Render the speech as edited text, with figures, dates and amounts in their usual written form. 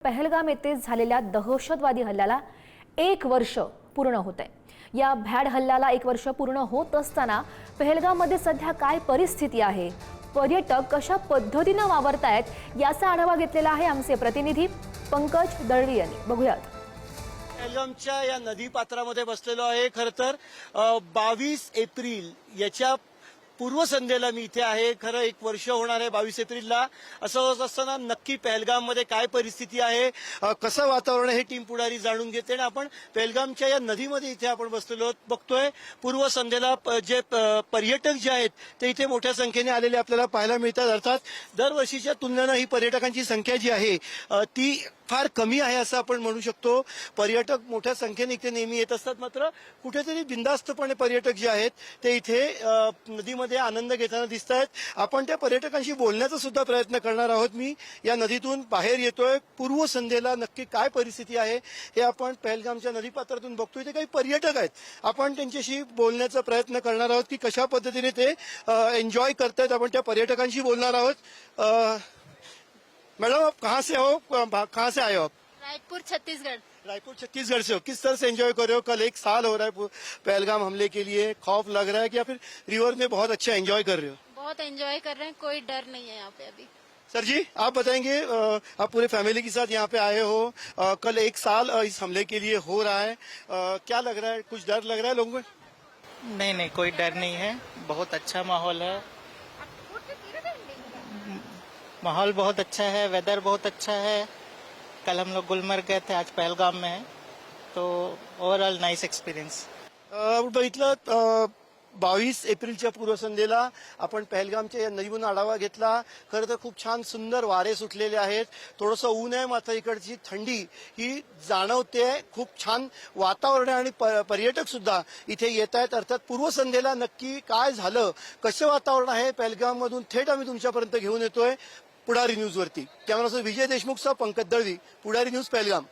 पहलगाम येथे झालेल्या दहशतवादी हल्ल्याला 1 वर्ष पूर्ण होत आहे। या भ्याड हल्ल्याला 1 वर्ष पूर्ण होत असताना पहलगाममध्ये सध्या काय परिस्थिती आहे, पर्यटक कशा पद्धतीने वावरतायत याचा आढावा घेतलेला आहे आमचे प्रतिनिधी पंकज दळवी यांनी। बघूयात। पहलगामच्या या नदी पात्रामध्ये बसलेलो आहे। खरं तर 22 एप्रिल याच्या पूर्वसंध्येला मी इथे आहे। खरं 1 वर्ष होणार आहे 22 एप्रिलला। असं होत असताना नक्की पहलगाममध्ये काय परिस्थिती आहे, कसं वातावरण आहे, हे टीम पुढारी जाणून घेते आणि आपण पहलगामच्या या नदीमध्ये इथे आपण बसलेलो बघतोय। पूर्वसंध्येला जे पर्यटक जे आहेत ते इथे मोठ्या संख्येने आलेले आपल्याला पाहायला मिळतात। अर्थात दरवर्षीच्या तुलनेनं ही पर्यटकांची संख्या जी आहे ती फार कमी आहे असं आपण म्हणू शकतो। पर्यटक मोठ्या संख्येने इथे नेहमी येत असतात, मात्र कुठेतरी बिनधास्तपणे पर्यटक जे आहेत ते इथे नदीमध्ये आनंद घेताना दिसत आहेत। आपण त्या पर्यटकांशी बोलण्याचा सुद्धा प्रयत्न करणार आहोत। मी या नदीतून बाहेर येतोय। पूर्वसंध्येला नक्की काय परिस्थिती आहे हे आपण पहलगामच्या नदीपात्रातून बघतोय। ते काही पर्यटक आहेत, आपण त्यांच्याशी बोलण्याचा प्रयत्न करणार आहोत की कशा पद्धतीने ते एन्जॉय करतायत। आपण त्या पर्यटकांशी बोलणार आहोत। मैडम, आप कहाँ से हो, कहाँ से आए हो आप? रायपुर छत्तीसगढ़। रायपुर छत्तीसगढ़ से हो। किस तरह से एंजॉय कर रहे हो? कल 1 साल हो रहा है पहलगाम हमले के लिए। खौफ लग रहा है कि या फिर रिवर में बहुत अच्छा एंजॉय कर रहे हो? बहुत एंजॉय कर रहे हैं, कोई डर नहीं है यहाँ पे अभी। सर जी, आप बताएंगे, आप पूरे फैमिली के साथ यहाँ पे आए हो, कल 1 साल इस हमले के लिए हो रहा है, क्या लग रहा है? कुछ डर लग रहा है लोगों को? नहीं, कोई डर नहीं है। बहुत अच्छा माहौल है। माहौल बहुत अच्छा है, वेदर बहुत अच्छा है। कल हम लोग गुलमर्ग गए थे, आज पहलगाम में है, तो ओवरऑल नाइस एक्सपीरियंस। बघितलं 22 एप्रिलच्या पूर्वसंध्येला आपण पहलगामच्या या नदीवरून आढावा घेतला। खरं तर खूप छान सुंदर वारे सुटलेले आहेत, थोडंसं ऊन आहे, मात्र इकडची थंडी ही जाणवते। खूप छान वातावरण आहे आणि पर्यटक सुद्धा इथे येत आहेत। अर्थात पूर्वसंध्येला नक्की काय झालं, कसं वातावरण आहे पहलगाममधून थेट आम्ही तुमच्यापर्यंत घेऊन येतोय पुढारी न्यूज वरती। कॅमेरामॅन विजय देशमुखचा पंकज दळवी, पुढारी न्यूज, पहलगाम।